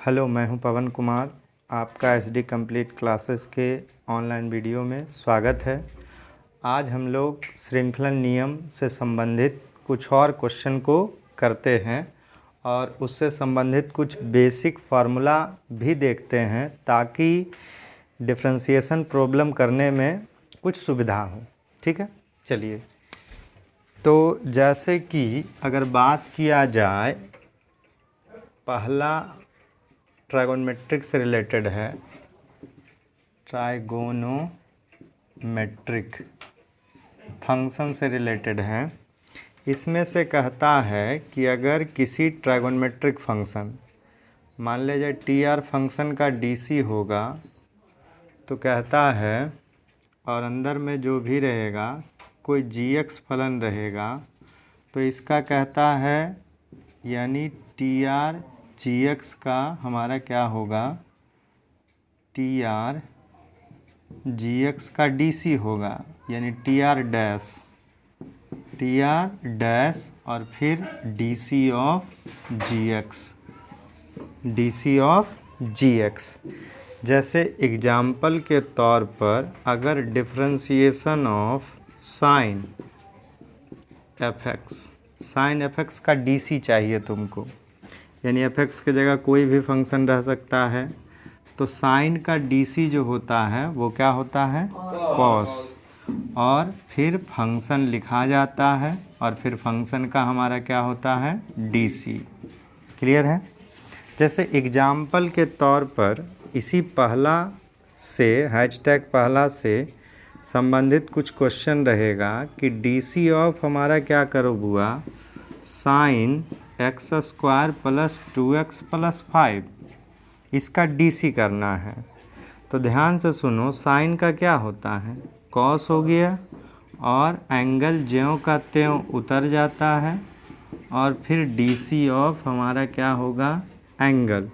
Hello, मैं हूं पवन कुमार। आपका एसडी कंप्लीट क्लासेस के ऑनलाइन वीडियो में स्वागत है। आज हम लोग श्रृंखलन नियम से संबंधित कुछ और क्वेश्चन को करते हैं और उससे संबंधित कुछ बेसिक फार्मूला भी देखते हैं ताकि डिफरेंशिएशन प्रॉब्लम करने में कुछ सुविधा हो। ठीक है, चलिए। तो जैसे कि अगर बात किया जाए, पहला ट्राइगोनोमेट्रिक से रिलेटेड है, ट्राइगोनोमेट्रिक फंक्शन से रिलेटेड है। इसमें से कहता है कि अगर किसी ट्राइगोनोमेट्रिक फंक्शन, मान लीजिए टी आर फंक्शन का डीसी होगा, तो कहता है और अंदर में जो भी रहेगा कोई जी एक्स फलन रहेगा, तो इसका कहता है यानी टी आर जी एक्स का हमारा क्या होगा, टी आर जी एक्स का डी सी होगा, यानी टी आर डैश और फिर D C of G X, D C of G X. जैसे एग्जाम्पल के तौर पर अगर differentiation of sine F X का डी सी चाहिए तुमको, यानी एफ एक्स की जगह कोई भी फंक्शन रह सकता है, तो साइन का डीसी जो होता है वो क्या होता है, कॉस, और फिर फंक्शन लिखा जाता है और फिर फंक्शन का हमारा क्या होता है, डीसी। क्लियर है। जैसे एग्जाम्पल के तौर पर इसी पहला से हैशटैग पहला से संबंधित कुछ क्वेश्चन रहेगा कि डीसी ऑफ हमारा क्या करो बुआ, sine x square plus 2x plus 5, इसका डीसी करना है। तो ध्यान से सुनो, साइन का क्या होता है, कॉस हो गया, और एंगल ज्यों का त्यों उतर जाता है, और फिर डीसी ऑफ हमारा क्या होगा, एंगल,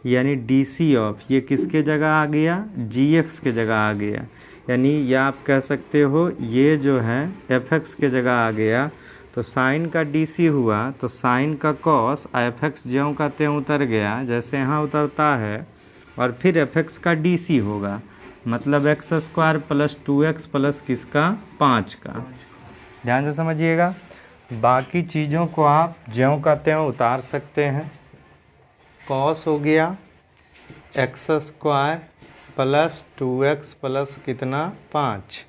यानी डीसी ऑफ ये किसके जगह आ गया, जी एक्स के जगह आ गया, यानी या आप कह सकते हो ये जो है एफ एक्स के जगह आ गया। तो साइन का डीसी हुआ तो साइन का कॉस एफ एक्स ज्यों का त्यों उतर गया, जैसे यहाँ उतरता है, और फिर एफ एक्स का डीसी होगा, मतलब x square plus 2x plus किसका, 5 का। ध्यान से समझिएगा। बाकी चीज़ों को आप ज्यों का त्यों उतार सकते हैं। कॉस हो गया x square plus 2x plus कितना, 5,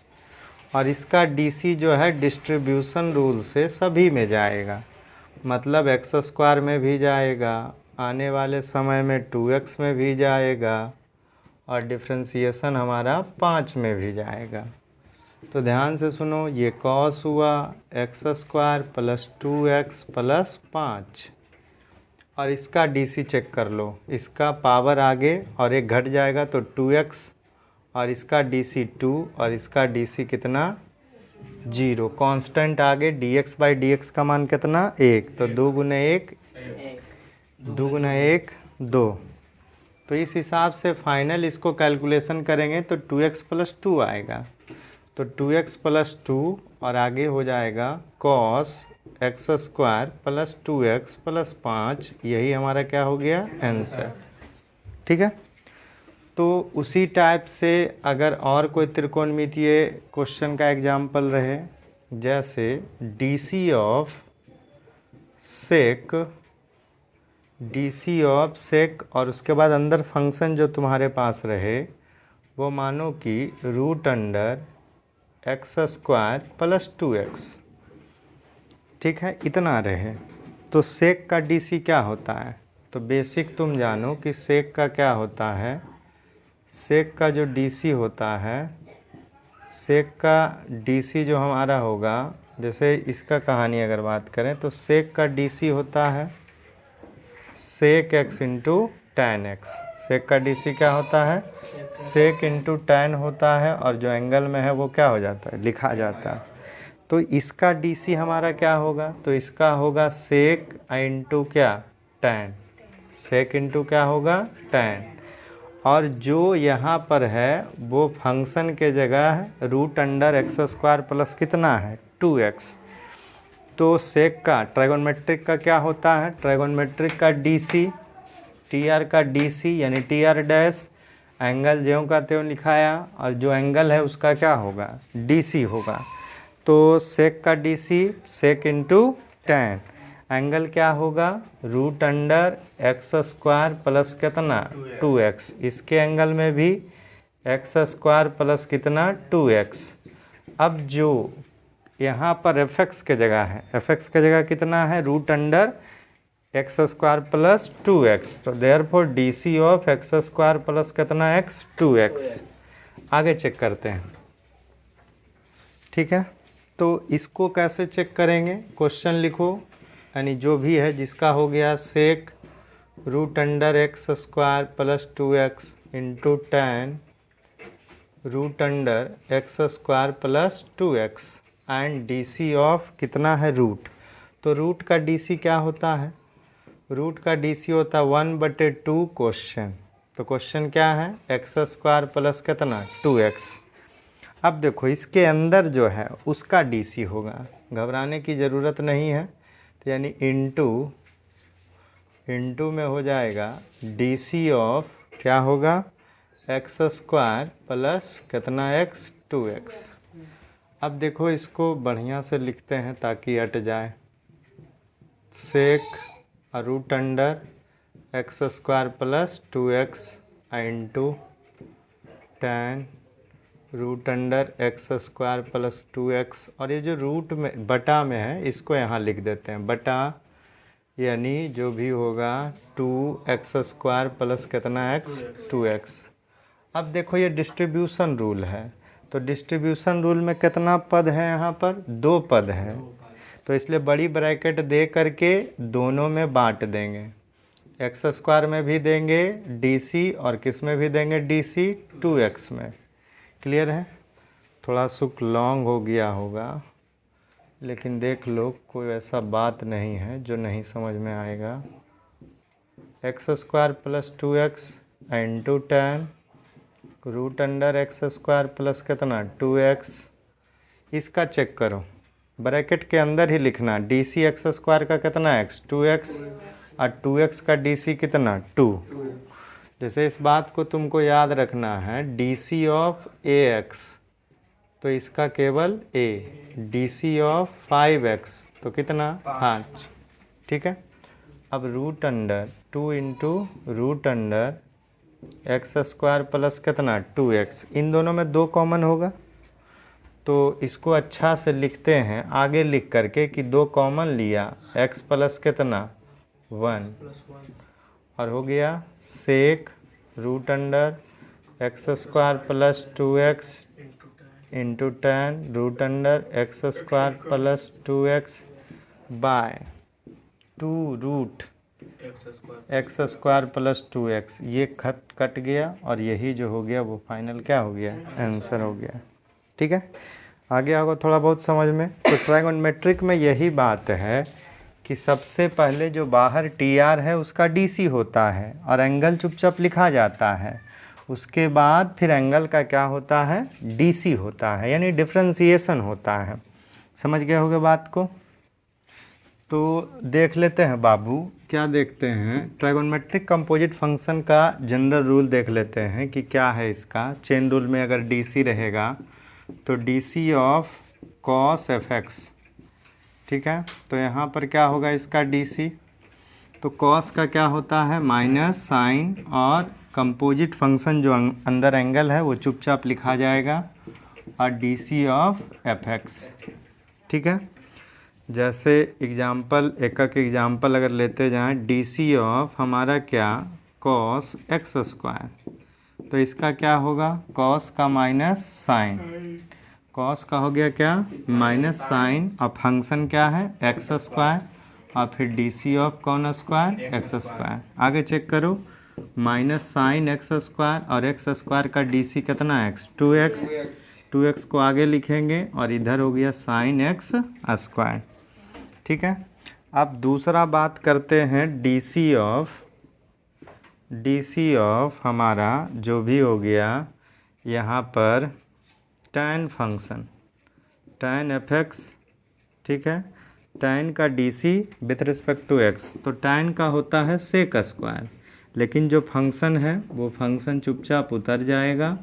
और इसका डीसी जो है डिस्ट्रीब्यूशन रूल से सभी में जाएगा, मतलब एक्स स्क्वायर में भी जाएगा, आने वाले समय में 2x में भी जाएगा, और डिफरेंशिएशन हमारा 5 में भी जाएगा। तो ध्यान से सुनो, ये कॉस हुआ x square plus 2x plus 5, और इसका डीसी चेक कर लो, इसका पावर आगे और एक घट जाएगा तो 2x, और इसका डीसी 2 और इसका डीसी कितना, 0, कांस्टेंट आगे dx बाई dx का मान कितना, 1, तो 2 गुना 1 2। तो इस हिसाब से फाइनल इसको कैलकुलेशन करेंगे तो 2x प्लस 2 आएगा, तो 2x प्लस 2 और आगे हो जाएगा cos x square plus 2x plus 5, यही हमारा क्या हो गया, आंसर। ठीक है। तो उसी टाइप से अगर और कोई त्रिकोणमितीय क्वेश्चन का एग्जाम्पल रहे, जैसे डीसी ऑफ सेक और उसके बाद अंदर फंक्शन जो तुम्हारे पास रहे वो मानो कि root under x square plus 2x, ठीक है, इतना रहे, तो सेक का डीसी क्या होता है। तो बेसिक तुम जानो कि सेक का क्या होता है, सेक का जो डीसी होता है, सेक का डीसी जो हमारा होगा, जैसे इसका कहानी अगर बात करें तो सेक का डीसी होता है sec x into tan x. Sec का डीसी क्या होता है, सेक इंटू टैन होता है, और जो एंगल में है वो क्या हो जाता है, लिखा जाता है। तो इसका डीसी हमारा क्या होगा, तो इसका होगा सेक इंटू क्या, टैन, सेक इंटू क्या होगा, टैन, और जो यहाँ पर है वो फंक्शन के जगह है root under x square plus कितना है, 2x। तो सेक का ट्राइगोनोमेट्रिक का क्या होता है, ट्राइगोनोमेट्रिक का डीसी, टी आर का डी सी यानी टी आर डैश एंगल ज्यों का त्यों लिखाया, और जो एंगल है उसका क्या होगा, डी सी होगा। तो सेक का D C sec into tan, angle क्या होगा, root under x square plus कितना 2x, इसके एंगल में भी एक्स स्क्वायर प्लस कितना 2x। अब जो यहाँ पर एफ एक्स के जगह है, एफ एक्स के जगह कितना है, root under x square plus 2x, तो therefore D C of x square plus कितना x 2x। आगे चेक करते हैं, ठीक है। तो इसको कैसे चेक करेंगे, क्वेश्चन लिखो, यानी जो भी है जिसका हो गया sec root under x square plus 2x into tan root under x square plus 2x and D C of कितना है रूट। तो रूट का डी सी क्या होता है, रूट का डी सी होता है 1/2 क्वेश्चन। तो क्वेश्चन क्या है, एक्स स्क्वायर प्लस कितना 2x। अब देखो इसके अंदर जो है उसका डी सी होगा, घबराने की ज़रूरत नहीं है। तो यानी इंटू में हो जाएगा डी सी ऑफ क्या होगा, एक्स स्क्वायर प्लस कितना x 2x। अब देखो इसको बढ़िया से लिखते हैं ताकि हट जाए, sec root under x square plus 2x into tan root under x square plus 2x, और ये जो रूट में बटा में है इसको यहाँ लिख देते हैं बटा, यानी जो भी होगा 2x स्क्वायर प्लस कितना x 2x। अब देखो ये डिस्ट्रीब्यूशन रूल है, तो डिस्ट्रीब्यूशन रूल में कितना पद है, यहाँ पर 2 पद है, तो इसलिए बड़ी ब्रैकेट दे करके दोनों में बांट देंगे, एक्स स्क्वायर में भी देंगे डी सी और किस में भी देंगे डी सी 2x में। क्लियर है, थोड़ा सुख लॉन्ग हो गया होगा, लेकिन देख लो कोई ऐसा बात नहीं है जो नहीं समझ में आएगा। X square plus 2x into tan root under x square plus कितना 2x। इसका चेक करो, ब्रैकेट के अंदर ही लिखना, डी सी एक्स स्क्वायर का कितना x 2x और 2x का डी सी कितना 2। जैसे इस बात को तुमको याद रखना है, D C of A X तो इसका केवल a, D C of 5x तो कितना 5, ठीक है। अब root under 2 into root under x square plus कितना 2x, इन दोनों में 2 कॉमन होगा, तो इसको अच्छा से लिखते हैं आगे लिख करके कि 2 कॉमन लिया, x प्लस कितना 1 और हो गया sec root under x square plus 2x into tan root under x square plus 2x by 2 root x square plus 2x। ये कट गया और यही जो हो गया वो फाइनल क्या हो गया, आंसर हो गया, ठीक है। आगे होगा थोड़ा बहुत समझ में। तो ट्राइगोनोमेट्रिक में यही बात है कि सबसे पहले जो बाहर टी आर है उसका डी सी होता है और एंगल चुपचाप लिखा जाता है, उसके बाद फिर एंगल का क्या होता है, डी सी होता है, यानी डिफ्रेंसिएशन होता है। समझ गए होगे बात को। तो देख लेते हैं बाबू, क्या देखते हैं, ट्राइगोनोमेट्रिक कंपोजिट फंक्शन का जनरल रूल देख लेते हैं कि क्या है इसका। चेन रूल में अगर डी सी रहेगा तो D C of cos F X, ठीक है। तो यहाँ पर क्या होगा इसका डी सी, तो कॉस का क्या होता है माइनस साइन, और कंपोजिट फंक्शन जो अंदर एंगल है वो चुपचाप लिखा जाएगा, और D C of F X, ठीक है। जैसे एग्जाम्पल एक एग्जाम्पल अगर लेते जाएं, डी सी ऑफ हमारा क्या कॉस एक्स स्क्वायर, तो इसका क्या होगा कॉस का माइनस साइन, कॉस का हो गया क्या माइनस साइन, और फंक्शन क्या है एक्स स्क्वायर, और फिर डी सी ऑफ कौन स्क्वायर एक्स स्क्वायर। आगे चेक करो, माइनस साइन एक्स स्क्वायर और एक्स स्क्वायर का डी सी कितना एक्स 2x, 2x को आगे लिखेंगे और इधर हो गया साइन एक्स स्क्वायर, ठीक है। अब दूसरा बात करते हैं डी सी ऑफ हमारा जो भी हो गया यहाँ पर tan function tan F X, ठीक है। tan का D C with respect to X, तो tan का होता है सेक स्क्वायर, लेकिन जो फंक्शन है वो फंक्शन चुपचाप उतर जाएगा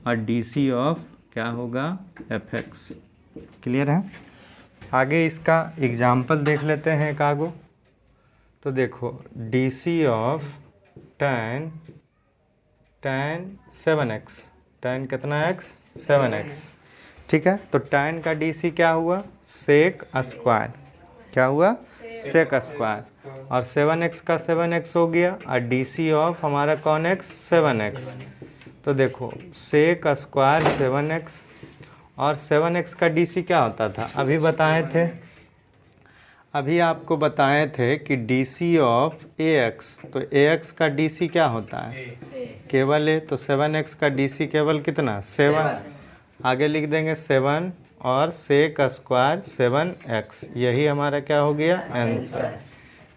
और डी सी ऑफ क्या होगा, एफ एक्स। क्लियर है। आगे इसका एग्जाम्पल देख लेते हैं एक आगो। तो देखो D C of tan 7x, tan कितना x, 7x, ठीक है। तो tan का डी सी क्या हुआ, सेक स्क्वायर, क्या हुआ, सेक स्क्वायर, और 7x का 7x हो गया, और डी सी ऑफ हमारा कौन x, 7x। तो देखो सेक स्क्वायर 7x, और 7x का डी सी क्या होता था, अभी बताए थे, अभी आपको बताए थे कि D C of A X, तो ए एक्स का डी सी क्या होता है, केवल ए, तो 7x का डी सी केवल कितना, 7, आगे लिख देंगे 7 और सेक स्क्वायर 7x, यही हमारा क्या हो गया, आंसर।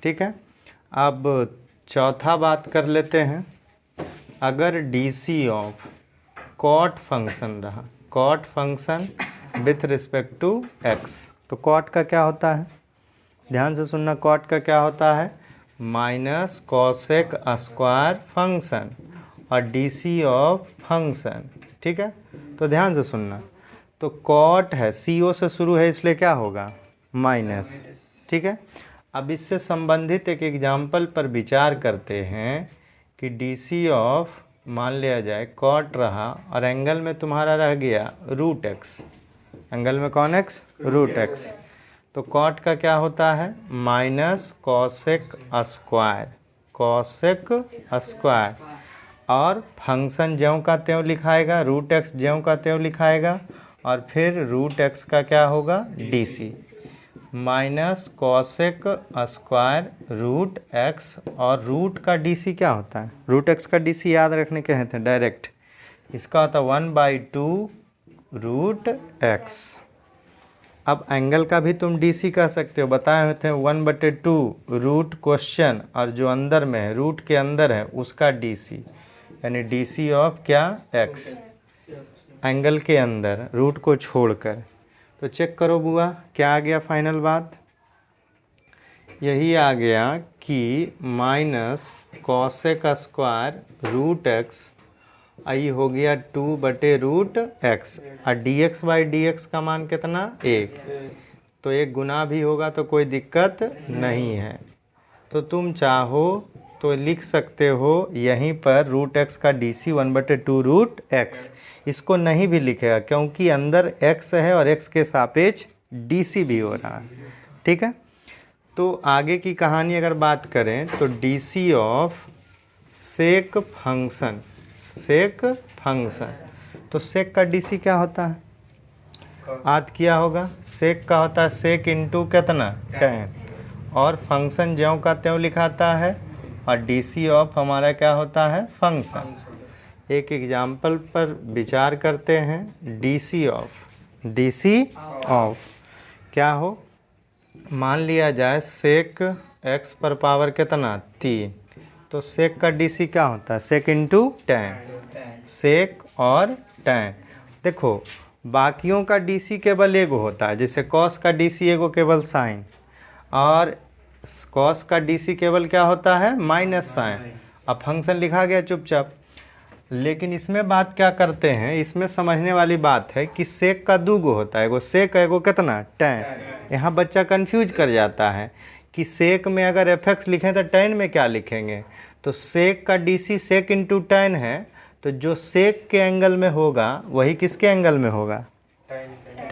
ठीक है। अब चौथा बात कर लेते हैं। अगर D C of cot function रहा, cot function with respect to x, तो कॉट का क्या होता है, ध्यान से सुनना, कॉट का क्या होता है, माइनस कॉसेक स्क्वायर फंक्शन और डी सी ऑफ फंक्शन। ठीक है, तो ध्यान से सुनना, तो कॉट है, सी ओ से शुरू है, इसलिए क्या होगा, माइनस। ठीक है। अब इससे संबंधित एक एग्जाम्पल पर विचार करते हैं कि डी सी ऑफ, मान लिया जाए कॉट रहा और एंगल में तुम्हारा रह गया रूट एक्स, एंगल में कौन एक्स, रूट एक्स, तो कॉट का क्या होता है, minus cosec square, cosec square, और फंक्शन ज्यों का त्यों लिखाएगा, रूट एक्स ज्यों का त्यों लिखाएगा, और फिर रूट एक्स का क्या होगा, D C, minus cosec square root X, और रूट का डी सी क्या होता है, रूट एक्स का डी सी याद रखने के हैं डायरेक्ट, इसका होता है 1/2 रूट एक्स। अब एंगल का भी तुम डी सी कह सकते हो, बताए हुए थे 1/2 रूट क्वेश्चन, और जो अंदर में है, रूट के अंदर है, उसका डी सी, यानी डी सी ऑफ क्या, एक्स, एंगल के अंदर रूट को छोड़कर। तो चेक करो बुआ, क्या आ गया फाइनल बात, यही आ गया कि minus cosec square root x, आई हो गया 2/√x, और dx/dx का मान कितना, 1, तो 1 गुना भी होगा तो कोई दिक्कत नहीं है। तो तुम चाहो तो लिख सकते हो यहीं पर रूट एक्स का डी सी 1/2√x, इसको नहीं भी लिखेगा क्योंकि अंदर x है और x के सापेक्ष डी सी भी हो रहा है। ठीक है। तो आगे की कहानी अगर बात करें तो D C of sec function, sec function, तो सेक का डी सी क्या होता है, याद किया होगा, सेक का होता है सेक इंटू कितना, tan, और फंक्शन ज्यों का त्यों लिखाता है, और डी सी ऑफ हमारा क्या होता है, फंक्शन। एक एग्जाम्पल पर विचार करते हैं, डी सी ऑफ क्या हो, मान लिया जाए सेक x पर पावर कितना, 3, तो सेक का डी सी क्या होता है, सेक इंटू tan, सेक और tan। देखो बाकियों का डी सी केवल एगो होता है, जैसे कॉस का डी सी एगो केवल साइन, और कॉस का डी सी केवल क्या होता है, माइनस साइन, अब फंक्शन लिखा गया चुपचाप। लेकिन इसमें बात क्या करते हैं, इसमें समझने वाली बात है कि सेक का दूगो होता है, एगो सेक एगो कितना, tan। यहाँ बच्चा कंफ्यूज कर जाता है कि सेक में अगर एफ एक्स लिखें तो tan में क्या लिखेंगे, तो सेक का D C sec into tan है, तो जो सेक के एंगल में होगा वही किसके एंगल में होगा,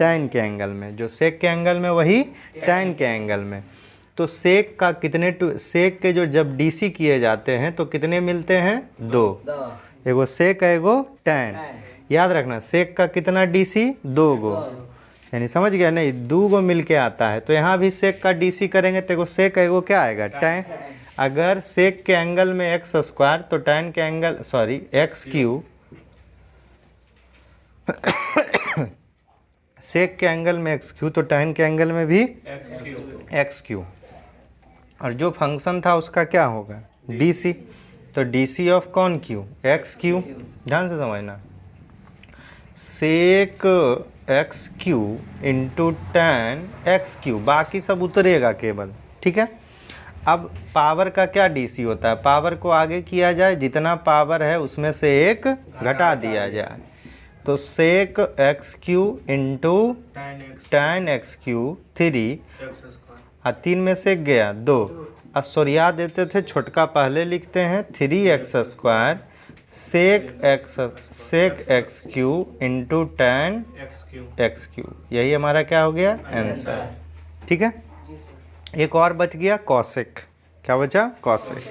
tan के एंगल में, जो सेक के एंगल में वही tan के एंगल में। तो सेक का कितने सेक के जो जब डी सी किए जाते हैं तो कितने मिलते हैं, 2, एगो सेक एगो tan, याद रखना सेक का कितना डी सी, 2 गो, यानी समझ गया नहीं, 2 गो मिल के आता है। तो यहाँ भी सेक का डी सी करेंगे तो एगो सेक एगो क्या आएगा, tan। अगर सेक के एंगल में एक्स स्क्वायर तो tan के एंगल, सॉरी एक्स क्यू, सेक के एंगल में एक्स क्यू, तो tan के एंगल में भी एक्स क्यू, और जो फंक्शन था उसका क्या होगा, डी सी, तो डी सी ऑफ कौन क्यू, एक्स क्यू, ध्यान से समझना, sec X cube into tan X cube, बाकी सब उतरेगा केवल। ठीक है। अब पावर का क्या डीसी होता है, पावर को आगे किया जाए, जितना पावर है उसमें से एक घटा दिया जाए, तो sec X cube into tan X cube 3, और 3 में से गया 2, और सरिया देते थे, छोटका पहले लिखते हैं 3x² sec X cube into tan X cube, यही हमारा क्या हो गया आंसर। ठीक है, एक और बच गया कॉसेक, क्या बचा कॉसेक।